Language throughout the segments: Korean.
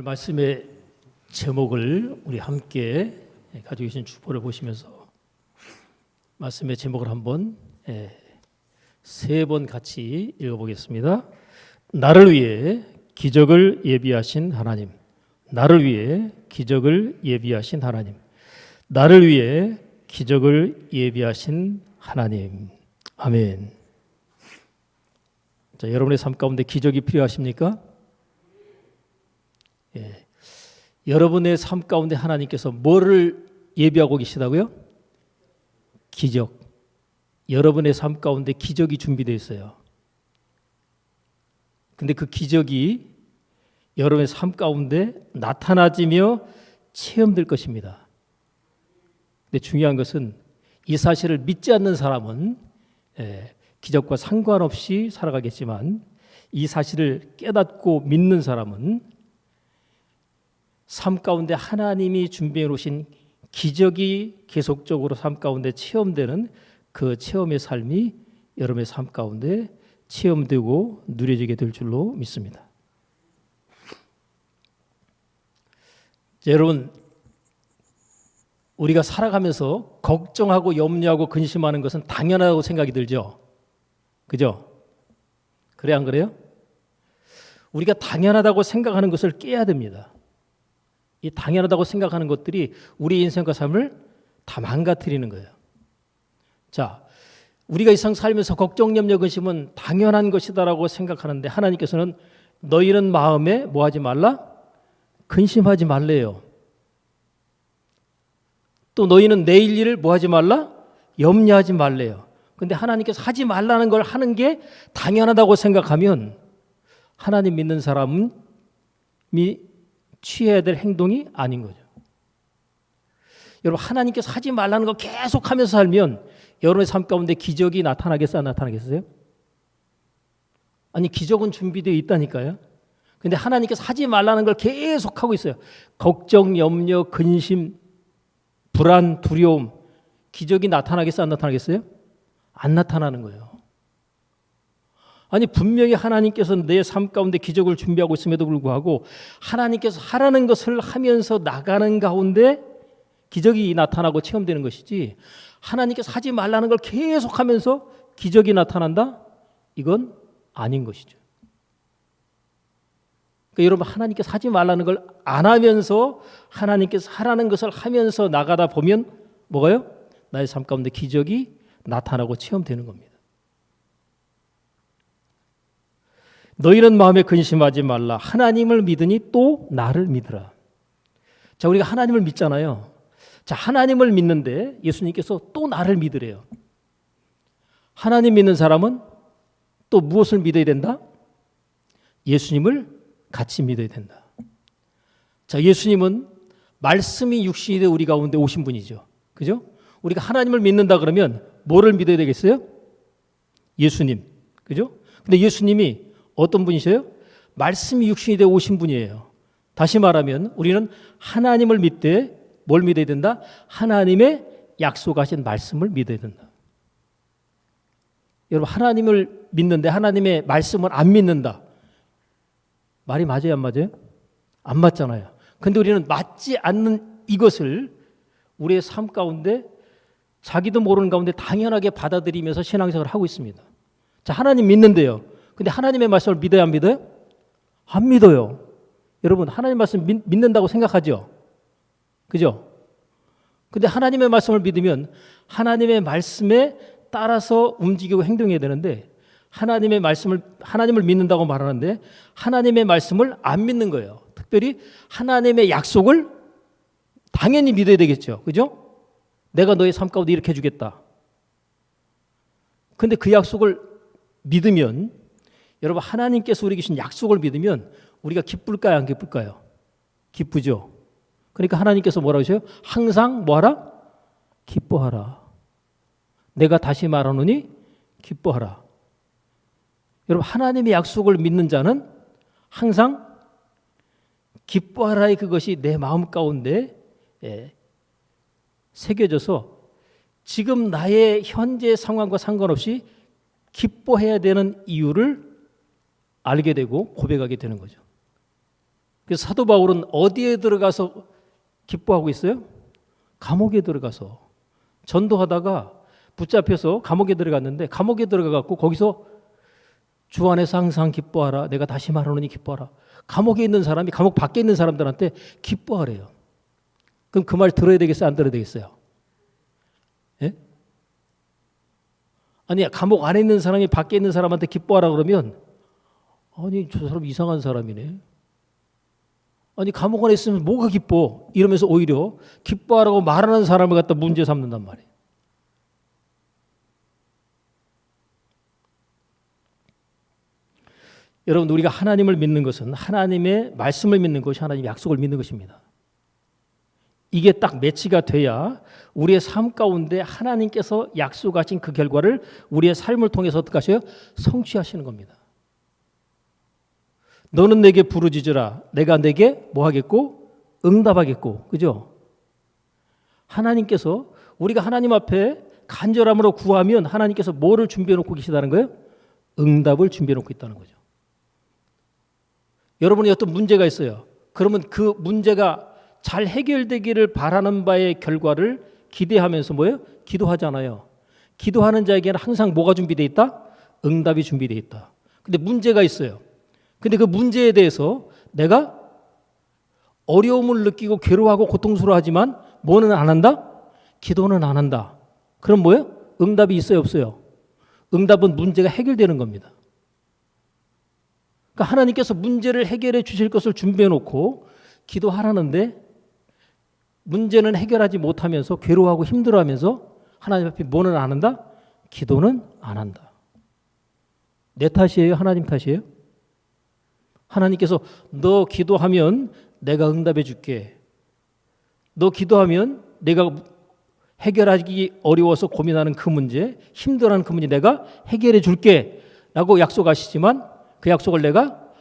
오늘 말씀의 제목을 우리 함께 가지고 계신 주보를 보시면서 말씀의 제목을 한번 세 번 같이 읽어보겠습니다. 나를 위해 기적을 예비하신 하나님, 나를 위해 기적을 예비하신 하나님, 나를 위해 기적을 예비하신 하나님. 아멘. 자, 여러분의 삶 가운데 기적이 필요하십니까? 여러분의 삶 가운데 하나님께서 뭐를 예비하고 계시다고요? 기적. 여러분의 삶 가운데 기적이 준비되어 있어요. 근데 그 기적이 여러분의 삶 가운데 나타나지며 체험될 것입니다. 근데 중요한 것은 이 사실을 믿지 않는 사람은 기적과 상관없이 살아가겠지만 이 사실을 깨닫고 믿는 사람은 삶 가운데 하나님이 준비해 놓으신 기적이 계속적으로 삶 가운데 체험되는 그 체험의 삶이 여러분의 삶 가운데 체험되고 누려지게 될 줄로 믿습니다. 자, 여러분, 우리가 살아가면서 걱정하고 염려하고 근심하는 것은 당연하다고 생각이 들죠? 그죠? 그래 안 그래요? 우리가 당연하다고 생각하는 것을 깨야 됩니다. 이 당연하다고 생각하는 것들이 우리 인생과 삶을 다 망가뜨리는 거예요. 자, 우리가 이 세상 살면서 걱정, 염려, 근심은 당연한 것이다라고 생각하는데 하나님께서는 너희는 마음에 뭐 하지 말라? 근심하지 말래요. 또 너희는 내일 일을 뭐 하지 말라? 염려하지 말래요. 근데 하나님께서 하지 말라는 걸 하는 게 당연하다고 생각하면 하나님 믿는 사람이 취해야 될 행동이 아닌 거죠. 여러분, 하나님께서 하지 말라는 거 계속 하면서 살면 여러분의 삶 가운데 기적이 나타나겠어요? 안 나타나겠어요? 아니, 기적은 준비되어 있다니까요. 근데 하나님께서 하지 말라는 걸 계속 하고 있어요. 걱정, 염려, 근심, 불안, 두려움. 기적이 나타나겠어요? 안 나타나겠어요? 안 나타나는 거예요. 아니, 분명히 하나님께서 내 삶 가운데 기적을 준비하고 있음에도 불구하고 하나님께서 하라는 것을 하면서 나가는 가운데 기적이 나타나고 체험되는 것이지, 하나님께서 하지 말라는 걸 계속하면서 기적이 나타난다? 이건 아닌 것이죠. 그러니까 여러분, 하나님께서 하지 말라는 걸 안 하면서 하나님께서 하라는 것을 하면서 나가다 보면 뭐가요? 나의 삶 가운데 기적이 나타나고 체험되는 겁니다. 너희는 마음에 근심하지 말라. 하나님을 믿으니 또 나를 믿으라. 자, 우리가 하나님을 믿잖아요. 자, 하나님을 믿는데 예수님께서 또 나를 믿으래요. 하나님 믿는 사람은 또 무엇을 믿어야 된다? 예수님을 같이 믿어야 된다. 자, 예수님은 말씀이 육신이 되어 우리 가운데 오신 분이죠. 그죠? 우리가 하나님을 믿는다 그러면 뭐를 믿어야 되겠어요? 예수님. 그죠? 근데 예수님이 어떤 분이세요? 말씀이 육신이 되어 오신 분이에요. 다시 말하면 우리는 하나님을 믿되 뭘 믿어야 된다? 하나님의 약속하신 말씀을 믿어야 된다. 여러분, 하나님을 믿는데 하나님의 말씀을 안 믿는다. 말이 맞아요, 안 맞아요? 안 맞잖아요. 근데 우리는 맞지 않는 이것을 우리의 삶 가운데 자기도 모르는 가운데 당연하게 받아들이면서 신앙생활을 하고 있습니다. 자, 하나님 믿는데요. 근데 하나님의 말씀을 믿어요, 안 믿어요? 안 믿어요. 여러분, 하나님 말씀 믿는다고 생각하죠? 그죠? 근데 하나님의 말씀을 믿으면 하나님의 말씀에 따라서 움직이고 행동해야 되는데 하나님을 믿는다고 말하는데 하나님의 말씀을 안 믿는 거예요. 특별히 하나님의 약속을 당연히 믿어야 되겠죠. 그죠? 내가 너의 삶 가운데 이렇게 해주겠다. 근데 그 약속을 믿으면, 여러분, 하나님께서 우리 주신 약속을 믿으면 우리가 기쁠까요, 안 기쁠까요? 기쁘죠. 그러니까 하나님께서 뭐라고 하셔요? 항상 뭐하라? 기뻐하라. 내가 다시 말하노니 기뻐하라. 여러분, 하나님의 약속을 믿는 자는 항상 기뻐하라의 그것이 내 마음 가운데 새겨져서 지금 나의 현재 상황과 상관없이 기뻐해야 되는 이유를 알게 되고 고백하게 되는 거죠. 그래서 사도 바울은 어디에 들어가서 기뻐하고 있어요? 감옥에 들어가서 전도하다가 붙잡혀서 감옥에 들어갔는데, 감옥에 들어가갖고 거기서 주 안에서 항상 기뻐하라, 내가 다시 말하노니 기뻐하라. 감옥에 있는 사람이 감옥 밖에 있는 사람들한테 기뻐하래요. 그럼 그 말 들어야 되겠어요? 안 들어야 되겠어요? 예? 아니, 감옥 안에 있는 사람이 밖에 있는 사람한테 기뻐하라 그러면, 아니 저 사람 이상한 사람이네. 아니 감옥 안에 있으면 뭐가 기뻐? 이러면서 오히려 기뻐하라고 말하는 사람을 갖다 문제 삼는단 말이에요. 여러분, 우리가 하나님을 믿는 것은 하나님의 말씀을 믿는 것이 하나님의 약속을 믿는 것입니다. 이게 딱 매치가 돼야 우리의 삶 가운데 하나님께서 약속하신 그 결과를 우리의 삶을 통해서 어떻게 하셔요? 성취하시는 겁니다. 너는 내게 부르짖으라, 내가 내게 뭐 하겠고? 응답하겠고. 그죠? 하나님께서 우리가 하나님 앞에 간절함으로 구하면 하나님께서 뭐를 준비해 놓고 계시다는 거예요? 응답을 준비해 놓고 있다는 거죠. 여러분이 어떤 문제가 있어요. 그러면 그 문제가 잘 해결되기를 바라는 바의 결과를 기대하면서 뭐예요? 기도하잖아요. 기도하는 자에게는 항상 뭐가 준비되어 있다? 응답이 준비되어 있다. 근데 문제가 있어요. 근데 그 문제에 대해서 내가 어려움을 느끼고 괴로워하고 고통스러워하지만 뭐는 안 한다? 기도는 안 한다. 그럼 뭐예요? 응답이 있어요, 없어요? 응답은 문제가 해결되는 겁니다. 그러니까 하나님께서 문제를 해결해 주실 것을 준비해 놓고 기도하라는데 문제는 해결하지 못하면서 괴로워하고 힘들어하면서 하나님 앞에 뭐는 안 한다? 기도는 안 한다. 내 탓이에요? 하나님 탓이에요? 하나님께서 너 기도하면 내가 응답해 줄게. 너 기도하면 내가 해결하기 어려워서 고민하는 그 문제, 힘들어하는 그 문제 내가 해결해 줄게 라고 약속하시지만 그 약속을 내가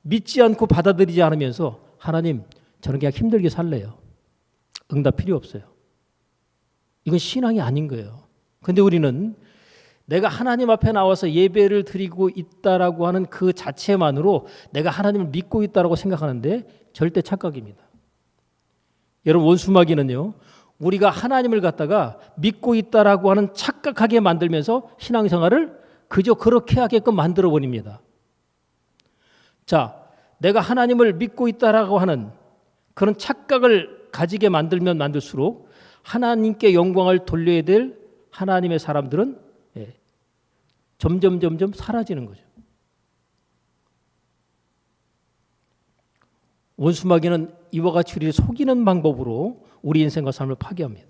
믿지 않고 받아들이지 않으면서 하나님 저는 그냥 힘들게 살래요. 응답 필요 없어요. 이건 신앙이 아닌 거예요. 그런데 우리는 내가 하나님 앞에 나와서 예배를 드리고 있다라고 하는 그 자체만으로 내가 하나님을 믿고 있다라고 생각하는데 절대 착각입니다. 여러분, 원수마귀는요, 우리가 하나님을 갖다가 믿고 있다라고 하는 착각하게 만들면서 신앙생활을 그저 그렇게 하게끔 만들어 버립니다. 자, 내가 하나님을 믿고 있다라고 하는 그런 착각을 가지게 만들면 만들수록 하나님께 영광을 돌려야 될 하나님의 사람들은 점점 사라지는 거죠. 원수마귀는 이와 같이 우리를 속이는 방법으로 우리 인생과 삶을 파괴합니다.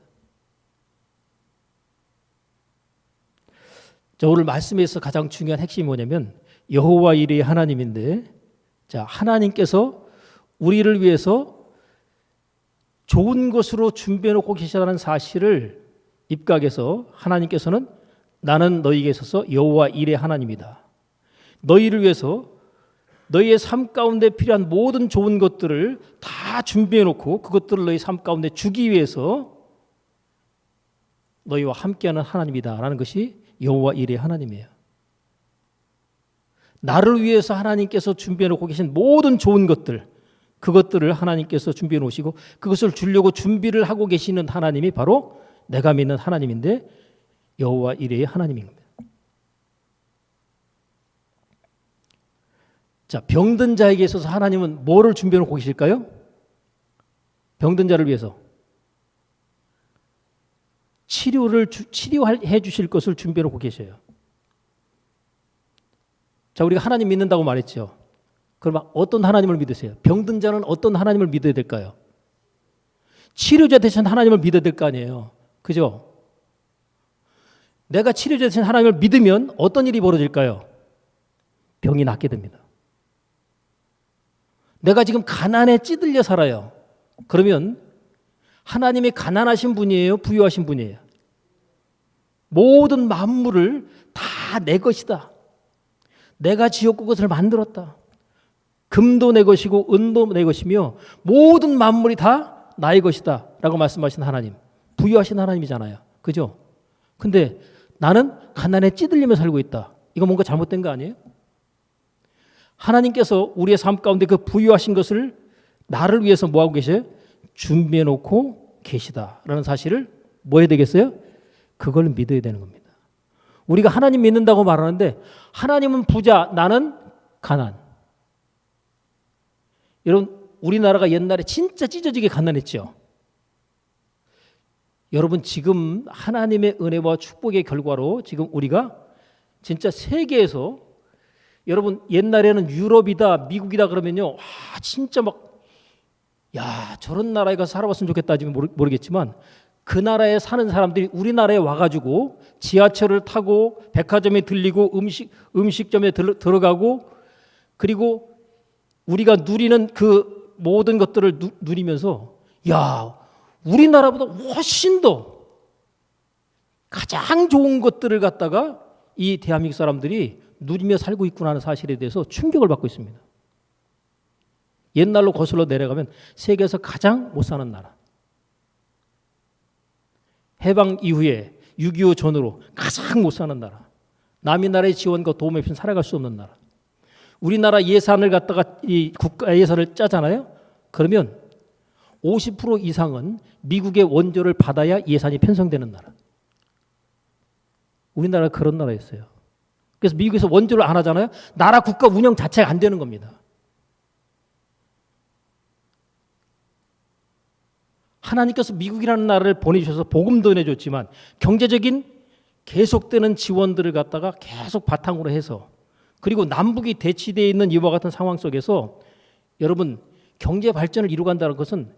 자, 오늘 말씀에서 가장 중요한 핵심이 뭐냐면 여호와 이레의 하나님인데, 자, 하나님께서 우리를 위해서 좋은 것으로 준비해 놓고 계시다는 사실을 입각해서 하나님께서는 나는 너희에게 있어서 여호와 이레의 하나님이다. 너희를 위해서 너희의 삶 가운데 필요한 모든 좋은 것들을 다 준비해 놓고 그것들을 너희 삶 가운데 주기 위해서 너희와 함께하는 하나님이다라는 것이 여호와 이레의 하나님이에요. 나를 위해서 하나님께서 준비해 놓고 계신 모든 좋은 것들, 그것들을 하나님께서 준비해 놓으시고 그것을 주려고 준비를 하고 계시는 하나님이 바로 내가 믿는 하나님인데 여호와 이레의 하나님인 겁니다. 자, 병든 자에게 있어서 하나님은 뭐를 준비해 놓고 계실까요? 병든 자를 위해서 치료해 주실 것을 준비해 놓고 계셔요. 자, 우리가 하나님 믿는다고 말했죠. 그럼 어떤 하나님을 믿으세요? 병든 자는 어떤 하나님을 믿어야 될까요? 치료자 대신 하나님을 믿어야 될 거 아니에요. 그죠? 내가 치료자 대신 하나님을 믿으면 어떤 일이 벌어질까요? 병이 낫게 됩니다. 내가 지금 가난에 찌들려 살아요. 그러면 하나님이 가난하신 분이에요? 부유하신 분이에요? 모든 만물을 다 내 것이다. 내가 지었고 그것을 만들었다. 금도 내 것이고 은도 내 것이며 모든 만물이 다 나의 것이다 라고 말씀하신 하나님, 부유하신 하나님이잖아요. 그죠? 근데 나는 가난에 찌들리며 살고 있다. 이거 뭔가 잘못된 거 아니에요? 하나님께서 우리의 삶 가운데 그 부유하신 것을 나를 위해서 뭐 하고 계셔요? 준비해 놓고 계시다라는 사실을 뭐 해야 되겠어요? 그걸 믿어야 되는 겁니다. 우리가 하나님 믿는다고 말하는데 하나님은 부자, 나는 가난. 여러분, 우리나라가 옛날에 진짜 찢어지게 가난했죠. 여러분, 지금 하나님의 은혜와 축복의 결과로 지금 우리가 진짜 세계에서, 여러분 옛날에는 유럽이다 미국이다 그러면요, 진짜 막 야 저런 나라에 가서 살아봤으면 좋겠다 지금 모르겠지만 그 나라에 사는 사람들이 우리나라에 와가지고 지하철을 타고 백화점에 들리고 음식점에 들어가고 그리고 우리가 누리는 그 모든 것들을 누리면서 야 우리나라보다 훨씬 더 가장 좋은 것들을 갖다가 이 대한민국 사람들이 누리며 살고 있구나 하는 사실에 대해서 충격을 받고 있습니다. 옛날로 거슬러 내려가면 세계에서 가장 못 사는 나라. 해방 이후에 6.25 전후로 가장 못 사는 나라. 남의 나라의 지원과 도움 없이는 살아갈 수 없는 나라. 우리나라 예산을 갖다가 이 국가 예산을 짜잖아요. 그러면 50% 이상은 미국의 원조를 받아야 예산이 편성되는 나라. 우리나라가 그런 나라였어요. 그래서 미국에서 원조를 안 하잖아요. 나라 국가 운영 자체가 안 되는 겁니다. 하나님께서 미국이라는 나라를 보내주셔서 복음도 내줬지만 경제적인 계속되는 지원들을 갖다가 계속 바탕으로 해서 그리고 남북이 대치되어 있는 이와 같은 상황 속에서 여러분 경제 발전을 이루간다는 것은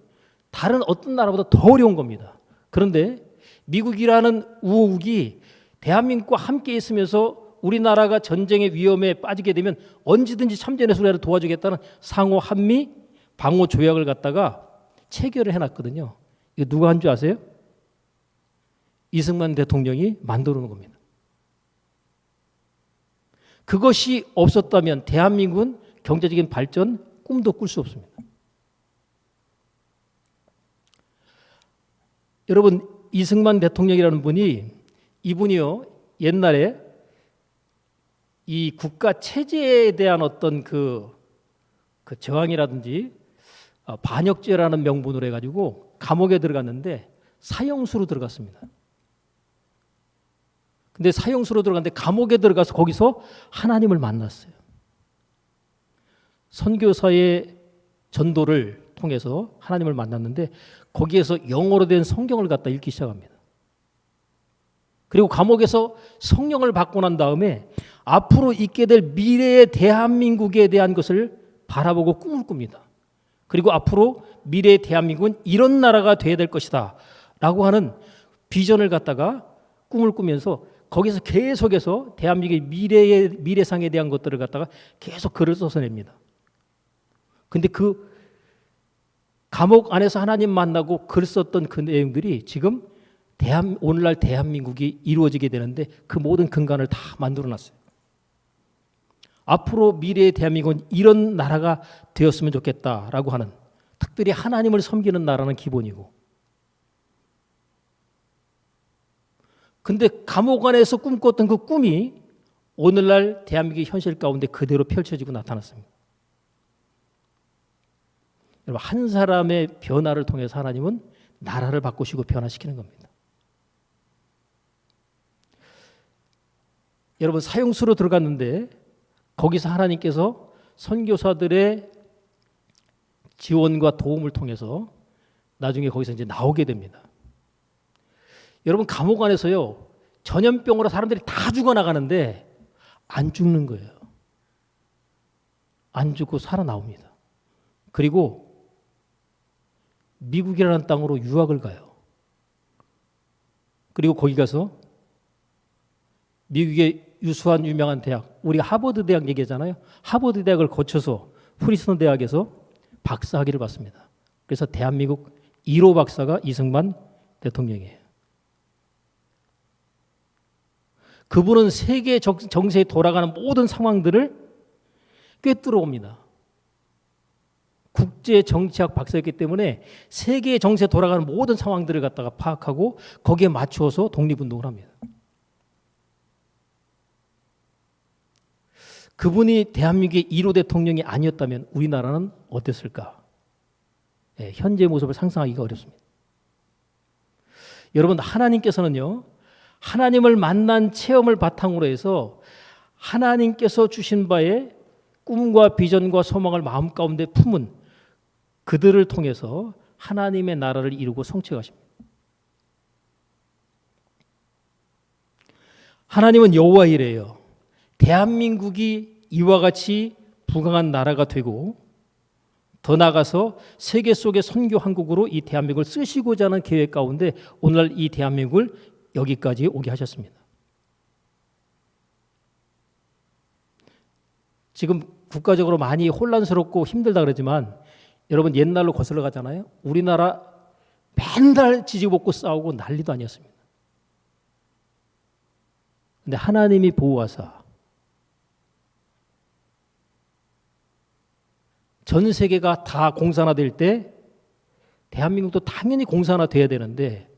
다른 어떤 나라보다 더 어려운 겁니다. 그런데 미국이라는 우호국이 대한민국과 함께 있으면서 우리나라가 전쟁의 위험에 빠지게 되면 언제든지 참전해서 우리를 도와주겠다는 상호 한미 방호 조약을 갖다가 체결을 해놨거든요. 이거 누가 한 줄 아세요? 이승만 대통령이 만들어 놓은 겁니다. 그것이 없었다면 대한민국은 경제적인 발전 꿈도 꿀 수 없습니다. 여러분 이승만 대통령이라는 분이 이분이요 옛날에 이 국가 체제에 대한 어떤 그 저항이라든지 반역죄라는 명분으로 해가지고 감옥에 들어갔는데 사형수로 들어갔습니다. 근데 사형수로 들어갔는데 감옥에 들어가서 거기서 하나님을 만났어요. 선교사의 전도를 통해서 하나님을 만났는데 거기에서 영어로 된 성경을 갖다 읽기 시작합니다. 그리고 감옥에서 성령을 받고 난 다음에 앞으로 있게 될 미래의 대한민국에 대한 것을 바라보고 꿈을 꿉니다. 그리고 앞으로 미래의 대한민국은 이런 나라가 돼야 될 것이다 라고 하는 비전을 갖다가 꿈을 꾸면서 거기서 계속해서 대한민국의 미래상에 대한 것들을 갖다가 계속 글을 써서 냅니다. 근데 그 감옥 안에서 하나님 만나고 글 썼던 그 내용들이 지금 오늘날 대한민국이 이루어지게 되는데 그 모든 근간을 다 만들어놨어요. 앞으로 미래의 대한민국은 이런 나라가 되었으면 좋겠다라고 하는 특별히 하나님을 섬기는 나라는 기본이고 근데 감옥 안에서 꿈꿨던 그 꿈이 오늘날 대한민국의 현실 가운데 그대로 펼쳐지고 나타났습니다. 여러분 한 사람의 변화를 통해서 하나님은 나라를 바꾸시고 변화시키는 겁니다. 여러분 사형수로 들어갔는데 거기서 하나님께서 선교사들의 지원과 도움을 통해서 나중에 거기서 이제 나오게 됩니다. 여러분 감옥 안에서요 전염병으로 사람들이 다 죽어나가는데 안 죽는 거예요. 안 죽고 살아나옵니다. 그리고 미국이라는 땅으로 유학을 가요. 그리고 거기 가서 미국의 유수한 유명한 대학, 우리가 하버드 대학 얘기하잖아요. 하버드 대학을 거쳐서 프리스턴 대학에서 박사학위를 받습니다. 그래서 대한민국 1호 박사가 이승만 대통령이에요. 그분은 세계 정세에 돌아가는 모든 상황들을 꿰뚫어 옵니다. 국제 정치학 박사였기 때문에 세계 정세에 돌아가는 모든 상황들을 갖다가 파악하고 거기에 맞추어서 독립운동을 합니다. 그분이 대한민국의 1호 대통령이 아니었다면 우리나라는 어땠을까? 현재의 모습을 상상하기가 어렵습니다. 여러분, 하나님께서는요, 하나님을 만난 체험을 바탕으로 해서 하나님께서 주신 바에 꿈과 비전과 소망을 마음 가운데 품은 그들을 통해서 하나님의 나라를 이루고 성취하십니다. 하나님은 여호와이래요. 대한민국이 이와 같이 부강한 나라가 되고 더 나아가서 세계 속의 선교 한국으로 이 대한민국을 쓰시고자 하는 계획 가운데 오늘날 이 대한민국을 여기까지 오게 하셨습니다. 지금 국가적으로 많이 혼란스럽고 힘들다 그러지만 여러분 옛날로 거슬러 가잖아요. 우리나라 맨날 지지고 싸우고 난리도 아니었습니다. 근데 하나님이 보호하사 전 세계가 다 공산화될 때 대한민국도 당연히 공산화돼야 되는데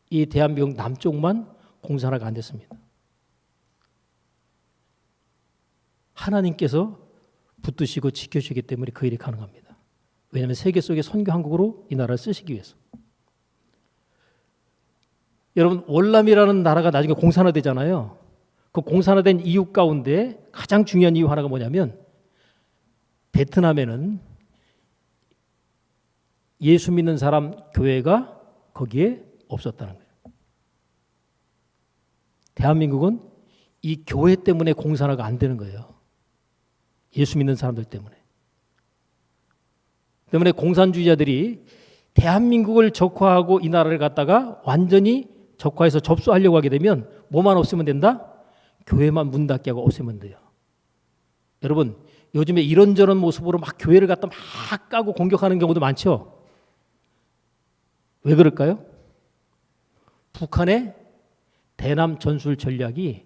이 대한민국 남쪽만 공산화가 안 됐습니다. 하나님께서 붙드시고 지켜주시기 때문에 그 일이 가능합니다. 왜냐하면 세계 속의 선교 한국으로 이 나라를 쓰시기 위해서. 여러분, 월남이라는 나라가 나중에 공산화되잖아요. 그 공산화된 이유 가운데 가장 중요한 이유 하나가 뭐냐면 베트남에는 예수 믿는 사람 교회가 거기에 없었다는 거예요. 대한민국은 이 교회 때문에 공산화가 안 되는 거예요. 예수 믿는 사람들 때문에. 때문에 공산주의자들이 대한민국을 적화하고 이 나라를 갖다가 완전히 적화해서 접수하려고 하게 되면 뭐만 없으면 된다? 교회만 문 닫게 하고 없애면 돼요. 여러분, 요즘에 이런저런 모습으로 막 교회를 갖다 막 까고 공격하는 경우도 많죠. 왜 그럴까요? 북한의 대남 전술 전략이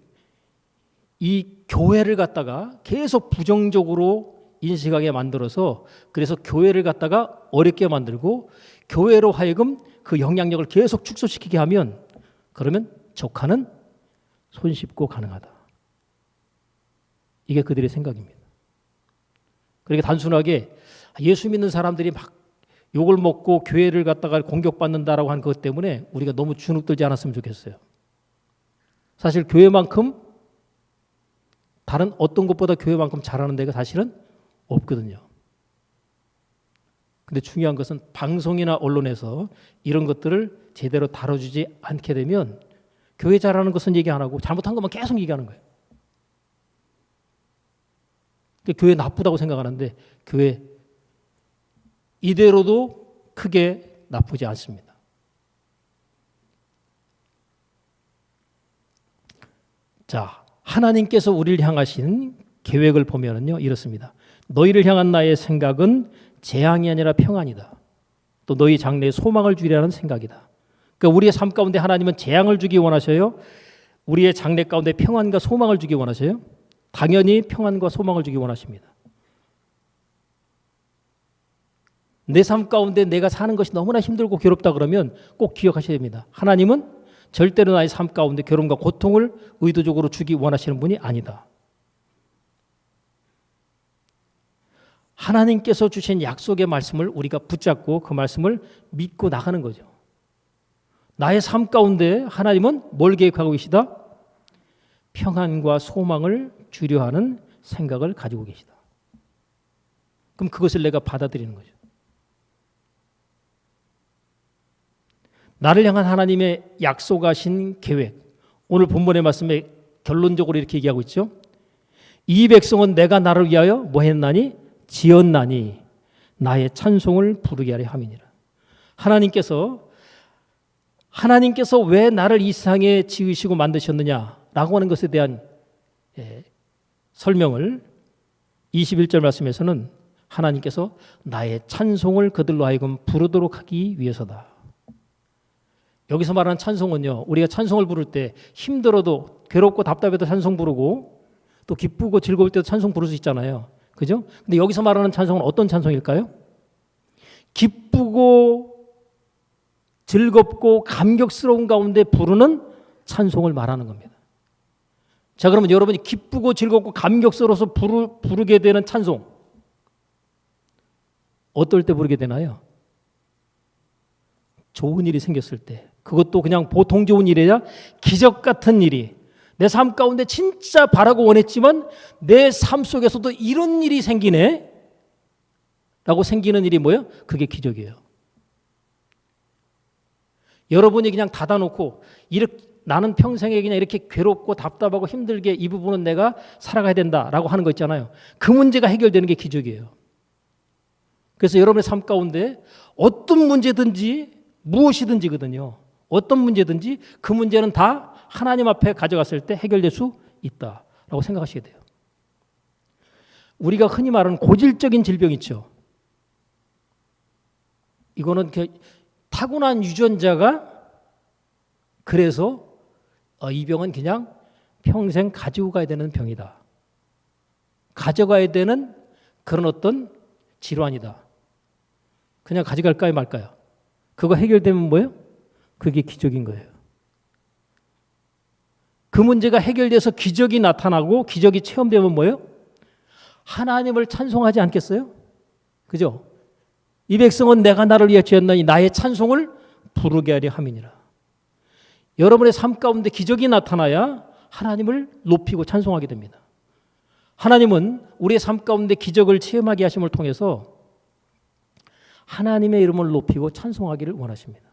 이 교회를 갖다가 계속 부정적으로 인식하게 만들어서 그래서 교회를 갖다가 어렵게 만들고 교회로 하여금 그 영향력을 계속 축소시키게 하면 그러면 적화는 손쉽고 가능하다. 이게 그들의 생각입니다. 그러니까 단순하게 예수 믿는 사람들이 막 욕을 먹고 교회를 갖다가 공격받는다라고 하는 것 때문에 우리가 너무 주눅들지 않았으면 좋겠어요. 사실 교회만큼 다른 어떤 것보다 교회만큼 잘하는 데가 사실은 없거든요. 근데 중요한 것은 방송이나 언론에서 이런 것들을 제대로 다뤄주지 않게 되면 교회 잘하는 것은 얘기 안 하고 잘못한 것만 계속 얘기하는 거예요. 교회 나쁘다고 생각하는데 교회 이대로도 크게 나쁘지 않습니다. 자, 하나님께서 우리를 향하신 계획을 보면은요 이렇습니다. 너희를 향한 나의 생각은 재앙이 아니라 평안이다. 또 너희 장래에 소망을 주리라는 생각이다. 그러니까 우리의 삶 가운데 하나님은 재앙을 주기 원하셔요? 우리의 장래 가운데 평안과 소망을 주기 원하셔요? 당연히 평안과 소망을 주기 원하십니다. 내 삶 가운데 내가 사는 것이 너무나 힘들고 괴롭다 그러면 꼭 기억하셔야 됩니다. 하나님은 절대로 나의 삶 가운데 괴로움과 고통을 의도적으로 주기 원하시는 분이 아니다. 하나님께서 주신 약속의 말씀을 우리가 붙잡고 그 말씀을 믿고 나가는 거죠. 나의 삶 가운데 하나님은 뭘 계획하고 계시다? 평안과 소망을 주려 하는 생각을 가지고 계시다. 그럼 그것을 내가 받아들이는 거죠. 나를 향한 하나님의 약속하신 계획. 오늘 본문의 말씀에 결론적으로 이렇게 얘기하고 있죠. 이 백성은 내가 나를 위하여 뭐 했나니? 지었나니 나의 찬송을 부르게 하려 함이니라. 하나님께서 왜 나를 이 세상에 지으시고 만드셨느냐라고 하는 것에 대한 설명을 21절 말씀에서는 하나님께서 나의 찬송을 그들로 하여금 부르도록 하기 위해서다. 여기서 말하는 찬송은요, 우리가 찬송을 부를 때 힘들어도 괴롭고 답답해도 찬송 부르고 또 기쁘고 즐거울 때도 찬송 부를 수 있잖아요. 그죠? 근데 여기서 말하는 찬송은 어떤 찬송일까요? 기쁘고 즐겁고 감격스러운 가운데 부르는 찬송을 말하는 겁니다. 자, 그러면 여러분이 기쁘고 즐겁고 감격스러워서 부르게 되는 찬송 어떨 때 부르게 되나요? 좋은 일이 생겼을 때, 그것도 그냥 보통 좋은 일이 아니라 기적 같은 일이 내 삶 가운데 진짜 바라고 원했지만 내 삶 속에서도 이런 일이 생기네 라고 생기는 일이 뭐예요? 그게 기적이에요. 여러분이 그냥 닫아놓고 나는 평생에 그냥 이렇게 괴롭고 답답하고 힘들게 이 부분은 내가 살아가야 된다라고 하는 거 있잖아요. 그 문제가 해결되는 게 기적이에요. 그래서 여러분의 삶 가운데 어떤 문제든지 무엇이든지거든요. 어떤 문제든지 그 문제는 다 하나님 앞에 가져갔을 때 해결될 수 있다라고 생각하셔야 돼요. 우리가 흔히 말하는 고질적인 질병 있죠. 이거는 타고난 유전자가 그래서 이 병은 그냥 평생 가지고 가야 되는 병이다. 가져가야 되는 그런 어떤 질환이다. 그냥 가져갈까요 말까요? 그거 해결되면 뭐예요? 그게 기적인 거예요. 그 문제가 해결돼서 기적이 나타나고 기적이 체험되면 뭐예요? 하나님을 찬송하지 않겠어요? 그죠? 이 백성은 내가 나를 위하여 지었나니 나의 찬송을 부르게 하려 함이니라. 여러분의 삶 가운데 기적이 나타나야 하나님을 높이고 찬송하게 됩니다. 하나님은 우리의 삶 가운데 기적을 체험하게 하심을 통해서 하나님의 이름을 높이고 찬송하기를 원하십니다.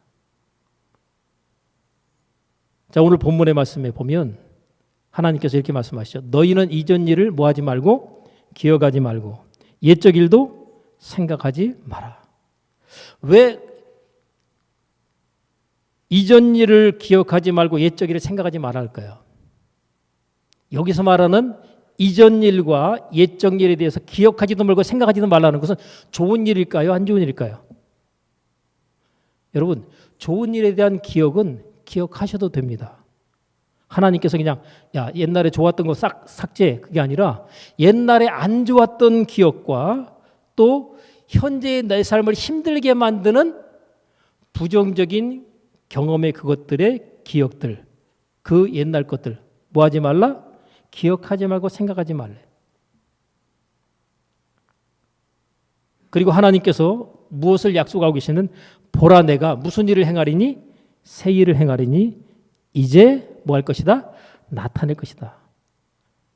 자, 오늘 본문의 말씀에 보면 하나님께서 이렇게 말씀하시죠. 너희는 이전 일을 뭐하지 말고 기억하지 말고 옛적 일도 생각하지 마라. 왜 이전 일을 기억하지 말고 옛적 일을 생각하지 말아 할까요? 여기서 말하는 이전 일과 옛적 일에 대해서 기억하지도 말고 생각하지도 말라는 것은 좋은 일일까요? 안 좋은 일일까요? 여러분, 좋은 일에 대한 기억은 기억하셔도 됩니다. 하나님께서 그냥 옛날에 좋았던 거 삭제 그게 아니라 옛날에 안 좋았던 기억과 또 현재의 내 삶을 힘들게 만드는 부정적인 경험의 그것들의 기억들, 그 옛날 것들 뭐 하지 말라? 기억하지 말고 생각하지 말래. 그리고 하나님께서 무엇을 약속하고 계시는 보라 내가 무슨 일을 행하리니 새 일을 행하리니 이제 뭐 할 것이다? 나타낼 것이다.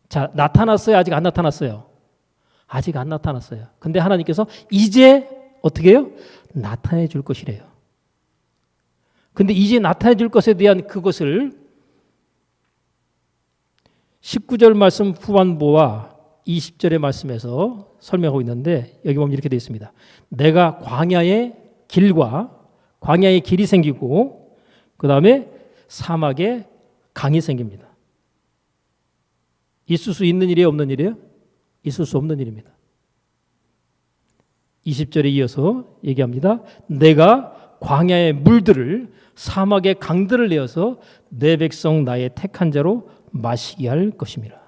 자, 나타났어요? 아직 안 나타났어요? 아직 안 나타났어요. 근데 하나님께서 이제 어떻게 해요? 나타내 줄 것이래요. 근데 이제 나타내 줄 것에 대한 그것을 19절 말씀 후반부와 20절의 말씀에서 설명하고 있는데 여기 보면 이렇게 되어 있습니다. 내가 광야의 길이 생기고 그 다음에 사막에 강이 생깁니다. 있을 수 있는 일이에요? 없는 일이에요? 있을 수 없는 일입니다. 20절에 이어서 얘기합니다. 내가 광야의 물들을 사막의 강들을 내어서 내 백성 나의 택한 자로 마시게 할 것입니다.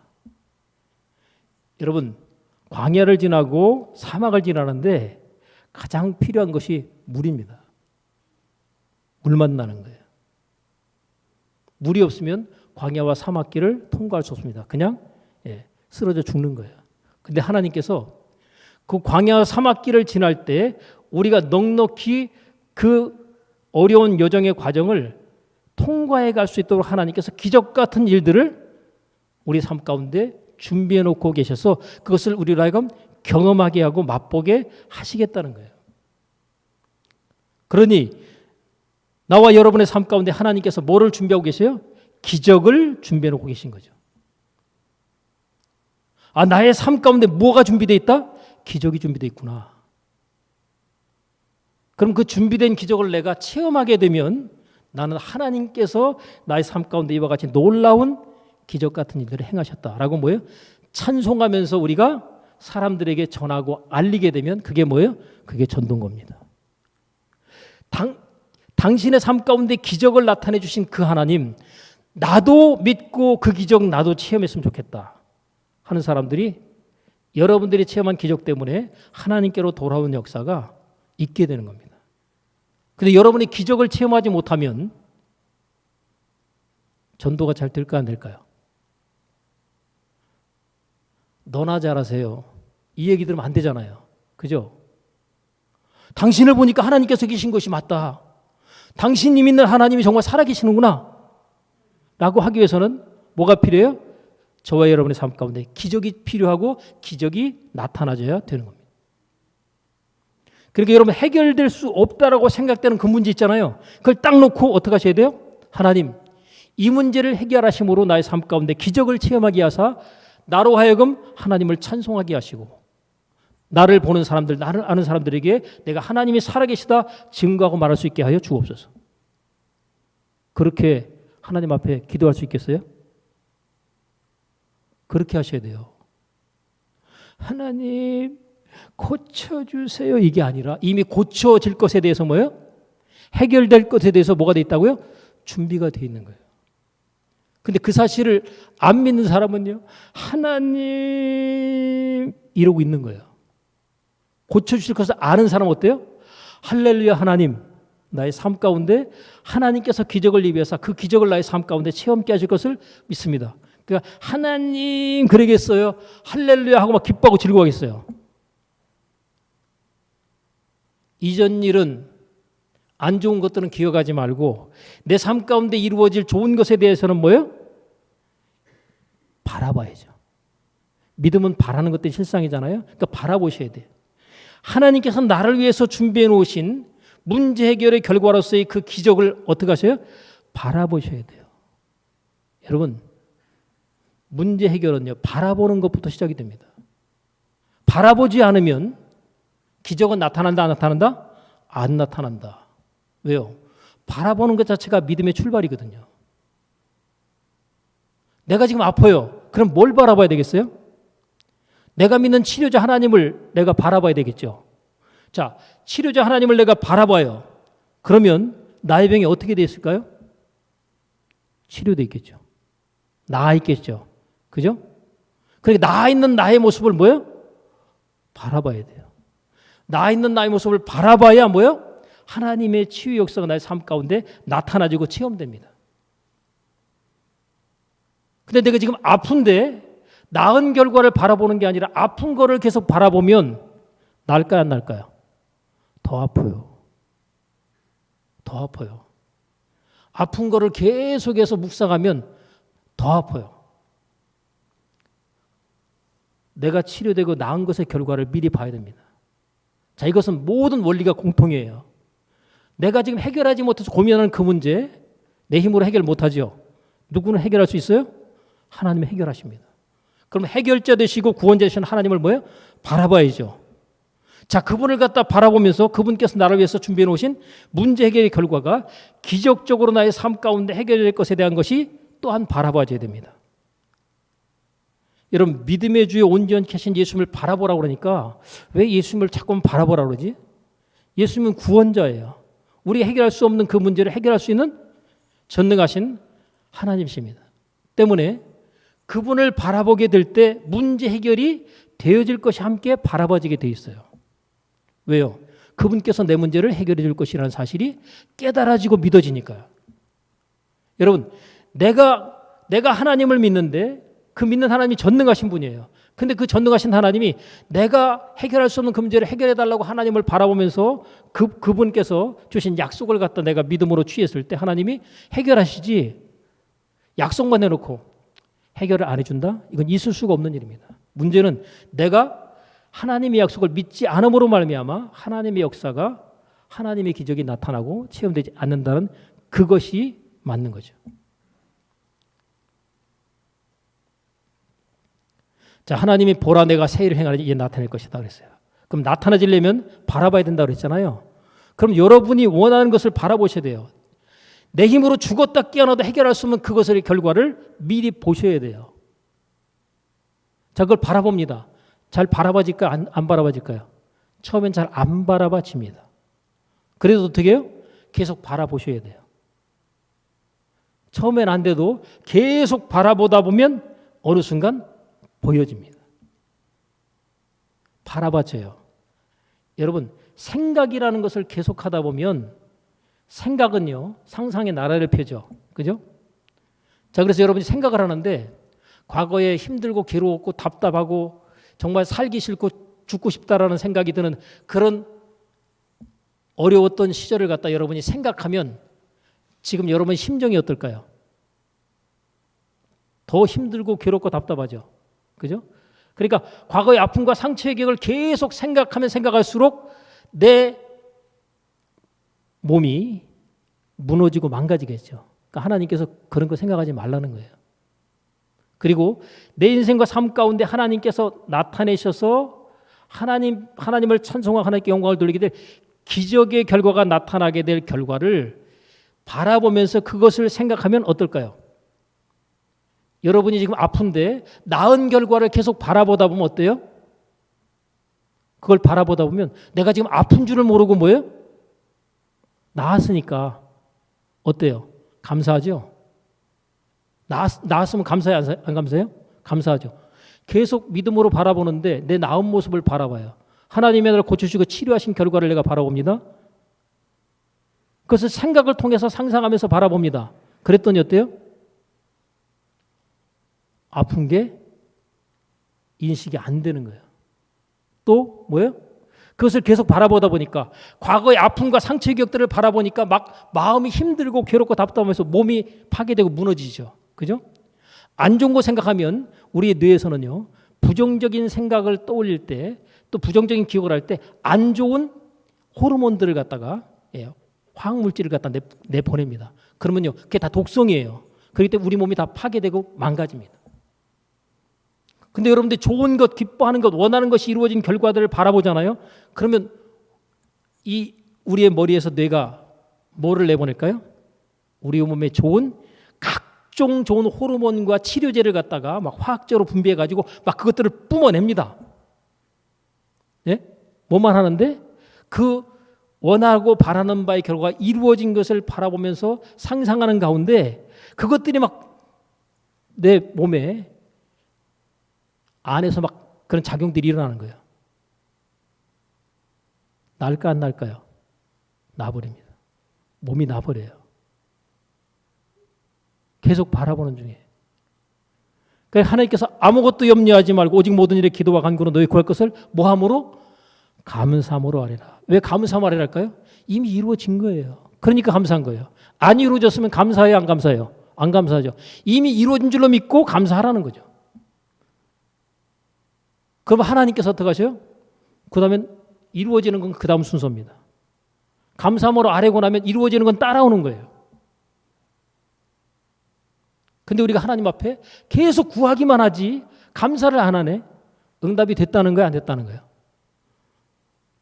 여러분, 광야를 지나고 사막을 지나는데 가장 필요한 것이 물입니다. 물 만나는 거예요. 물이 없으면 광야와 사막길을 통과할 수 없습니다. 그냥 쓰러져 죽는 거예요. 근데 하나님께서 그 광야와 사막길을 지날 때 우리가 넉넉히 그 어려운 여정의 과정을 통과해 갈 수 있도록 하나님께서 기적 같은 일들을 우리 삶 가운데 준비해 놓고 계셔서 그것을 우리로 하여금 경험하게 하고 맛보게 하시겠다는 거예요. 그러니 나와 여러분의 삶 가운데 하나님께서 뭐를 준비하고 계세요? 기적을 준비해 놓고 계신 거죠. 나의 삶 가운데 뭐가 준비되어 있다? 기적이 준비되어 있구나. 그럼 그 준비된 기적을 내가 체험하게 되면 나는 하나님께서 나의 삶 가운데 이와 같이 놀라운 기적 같은 일들을 행하셨다라고 뭐예요? 찬송하면서 우리가 사람들에게 전하고 알리게 되면 그게 뭐예요? 그게 전도인 겁니다. 당신의 삶 가운데 기적을 나타내 주신 그 하나님, 나도 믿고 그 기적 나도 체험했으면 좋겠다 하는 사람들이 여러분들이 체험한 기적 때문에 하나님께로 돌아오는 역사가 있게 되는 겁니다. 그런데 여러분이 기적을 체험하지 못하면 전도가 잘 될까 안 될까요? 너나 잘하세요. 이 얘기 들으면 안 되잖아요. 그죠? 당신을 보니까 하나님께서 계신 것이 맞다. 당신이 믿는 하나님이 정말 살아계시는구나 라고 하기 위해서는 뭐가 필요해요? 저와 여러분의 삶 가운데 기적이 필요하고 기적이 나타나줘야 되는 겁니다. 그러니까 여러분 해결될 수 없다라고 생각되는 그 문제 있잖아요. 그걸 딱 놓고 어떻게 하셔야 돼요? 하나님, 이 문제를 해결하심으로 나의 삶 가운데 기적을 체험하게 하사 나로 하여금 하나님을 찬송하게 하시고 나를 보는 사람들, 나를 아는 사람들에게 내가 하나님이 살아계시다 증거하고 말할 수 있게 하여 주옵소서. 그렇게 하나님 앞에 기도할 수 있겠어요? 그렇게 하셔야 돼요. 하나님 고쳐주세요 이게 아니라 이미 고쳐질 것에 대해서 뭐예요? 해결될 것에 대해서 뭐가 돼 있다고요? 준비가 돼 있는 거예요. 근데 그 사실을 안 믿는 사람은요, 하나님 이러고 있는 거예요. 고쳐주실 것을 아는 사람은 어때요? 할렐루야 하나님, 나의 삶 가운데 하나님께서 기적을 입혀서 그 기적을 나의 삶 가운데 체험케 하실 것을 믿습니다. 그러니까 하나님 그러겠어요? 할렐루야 하고 막 기뻐하고 즐거워하겠어요? 이전 일은 안 좋은 것들은 기억하지 말고 내 삶 가운데 이루어질 좋은 것에 대해서는 뭐예요? 바라봐야죠. 믿음은 바라는 것들이 실상이잖아요. 그러니까 바라보셔야 돼요. 하나님께서 나를 위해서 준비해 놓으신 문제 해결의 결과로서의 그 기적을 어떻게 하셔요? 바라보셔야 돼요. 여러분, 문제 해결은요, 바라보는 것부터 시작이 됩니다. 바라보지 않으면 기적은 나타난다, 안 나타난다? 안 나타난다. 왜요? 바라보는 것 자체가 믿음의 출발이거든요. 내가 지금 아파요. 그럼 뭘 바라봐야 되겠어요? 내가 믿는 치료자 하나님을 내가 바라봐야 되겠죠. 자, 치료자 하나님을 내가 바라봐요. 그러면 나의 병이 어떻게 되어 있을까요? 치료되어 있겠죠. 나아 있겠죠. 그죠? 그러니까 나아 있는 나의 모습을 뭐예요? 바라봐야 돼요. 나아 있는 나의 모습을 바라봐야 뭐예요? 하나님의 치유 역사가 나의 삶 가운데 나타나지고 체험됩니다. 근데 내가 지금 아픈데 나은 결과를 바라보는 게 아니라 아픈 거를 계속 바라보면 날까요, 안 날까요? 더 아파요. 더 아파요. 아픈 거를 계속해서 묵상하면 더 아파요. 내가 치료되고 나은 것의 결과를 미리 봐야 됩니다. 자, 이것은 모든 원리가 공통이에요. 내가 지금 해결하지 못해서 고민하는 그 문제 내 힘으로 해결 못하죠. 누구는 해결할 수 있어요? 하나님이 해결하십니다. 그럼 해결자 되시고 구원자 되시는 하나님을 뭐예요? 바라봐야죠. 자, 그분을 갖다 바라보면서 그분께서 나를 위해서 준비해 놓으신 문제 해결의 결과가 기적적으로 나의 삶 가운데 해결될 것에 대한 것이 또한 바라봐야 됩니다. 여러분, 믿음의 주에 온전히 계신 예수님을 바라보라고 그러니까 왜 예수님을 자꾸 바라보라고 그러지? 예수님은 구원자예요. 우리가 해결할 수 없는 그 문제를 해결할 수 있는 전능하신 하나님이십니다. 때문에 그분을 바라보게 될 때 문제 해결이 되어질 것이 함께 바라봐지게 돼 있어요. 왜요? 그분께서 내 문제를 해결해 줄 것이라는 사실이 깨달아지고 믿어지니까요. 여러분, 내가 하나님을 믿는데 그 믿는 하나님이 전능하신 분이에요. 근데 그 전능하신 하나님이 내가 해결할 수 없는 그 문제를 해결해 달라고 하나님을 바라보면서 그분께서 주신 약속을 갖다 내가 믿음으로 취했을 때 하나님이 해결하시지, 약속만 해놓고 해결을 안 해준다? 이건 있을 수가 없는 일입니다. 문제는 내가 하나님의 약속을 믿지 않음으로 말미암아 하나님의 역사가, 하나님의 기적이 나타나고 체험되지 않는다는 그것이 맞는 거죠. 자, 하나님이 보라 내가 새 일을 행하니 이제 나타낼 것이다 그랬어요. 그럼 나타나지려면 바라봐야 된다고 그랬잖아요. 그럼 여러분이 원하는 것을 바라보셔야 돼요. 내 힘으로 죽었다 깨어나도 해결할 수 없는 그것의 결과를 미리 보셔야 돼요. 자, 그걸 바라봅니다. 잘 바라봐질까요? 안 바라봐질까요? 처음엔 잘 안 바라봐집니다. 그래도 어떻게 해요? 계속 바라보셔야 돼요. 처음엔 안 돼도 계속 바라보다 보면 어느 순간 보여집니다. 바라봐져요. 여러분, 생각이라는 것을 계속하다 보면 생각은요, 상상의 나라를 펴죠. 그죠? 자, 그래서 여러분이 생각을 하는데 과거에 힘들고 괴로웠고 답답하고 정말 살기 싫고 죽고 싶다라는 생각이 드는 그런 어려웠던 시절을 갖다 여러분이 생각하면 지금 여러분 심정이 어떨까요? 더 힘들고 괴롭고 답답하죠. 그죠? 그러니까 과거의 아픔과 상처의 기억을 계속 생각하면 생각할수록 내 몸이 무너지고 망가지겠죠. 그러니까 하나님께서 그런 거 생각하지 말라는 거예요. 그리고 내 인생과 삶 가운데 하나님께서 나타내셔서 하나님을 찬송하고 하나님께 영광을 돌리게 될 기적의 결과가 나타나게 될 결과를 바라보면서 그것을 생각하면 어떨까요? 여러분이 지금 아픈데 나은 결과를 계속 바라보다 보면 어때요? 그걸 바라보다 보면 내가 지금 아픈 줄을 모르고 뭐예요? 나았으니까 어때요? 감사하죠? 나았으면 감사해요? 안 감사해요? 감사하죠. 계속 믿음으로 바라보는데 내 나은 모습을 바라봐요. 하나님이 나를 고쳐주시고 치료하신 결과를 내가 바라봅니다. 그것을 생각을 통해서 상상하면서 바라봅니다. 그랬더니 어때요? 아픈 게 인식이 안 되는 거예요. 또 뭐예요? 그것을 계속 바라보다 보니까 과거의 아픔과 상처의 기억들을 바라보니까 막 마음이 힘들고 괴롭고 답답하면서 몸이 파괴되고 무너지죠. 그죠? 안 좋은 거 생각하면 우리의 뇌에서는요, 부정적인 생각을 떠올릴 때 또 부정적인 기억을 할 때 안 좋은 호르몬들을 갖다가 화학물질을 갖다 내보냅니다. 그러면요, 그게 다 독성이에요. 그렇기 때문에 우리 몸이 다 파괴되고 망가집니다. 근데 여러분들 좋은 것, 기뻐하는 것, 원하는 것이 이루어진 결과들을 바라보잖아요. 그러면 이 우리의 머리에서 뇌가 뭐를 내보낼까요? 우리 몸에 좋은 각종 좋은 호르몬과 치료제를 갖다가 막 화학적으로 분비해 가지고 막 그것들을 뿜어냅니다. 예? 뭐만 하는데 그 원하고 바라는 바의 결과가 이루어진 것을 바라보면서 상상하는 가운데 그것들이 막 내 몸에 안에서 막 그런 작용들이 일어나는 거예요. 날까 안 날까요? 나버립니다. 몸이 나버려요. 계속 바라보는 중에. 그러니까 하나님께서 아무것도 염려하지 말고 오직 모든 일에 기도와 간구로 너희 구할 것을 뭐함으로? 감사함으로 하리라. 왜 감사함으로 하리라 할까요? 이미 이루어진 거예요. 그러니까 감사한 거예요. 안 이루어졌으면 감사해요, 안 감사해요? 안 감사하죠. 이미 이루어진 줄로 믿고 감사하라는 거죠. 그럼 하나님께서 어떻게 하셔요? 그 다음에 이루어지는 건 그 다음 순서입니다. 감사함으로 아뢰고 나면 이루어지는 건 따라오는 거예요. 근데 우리가 하나님 앞에 계속 구하기만 하지 감사를 안 하네. 응답이 됐다는 거예요, 안 됐다는 거예요?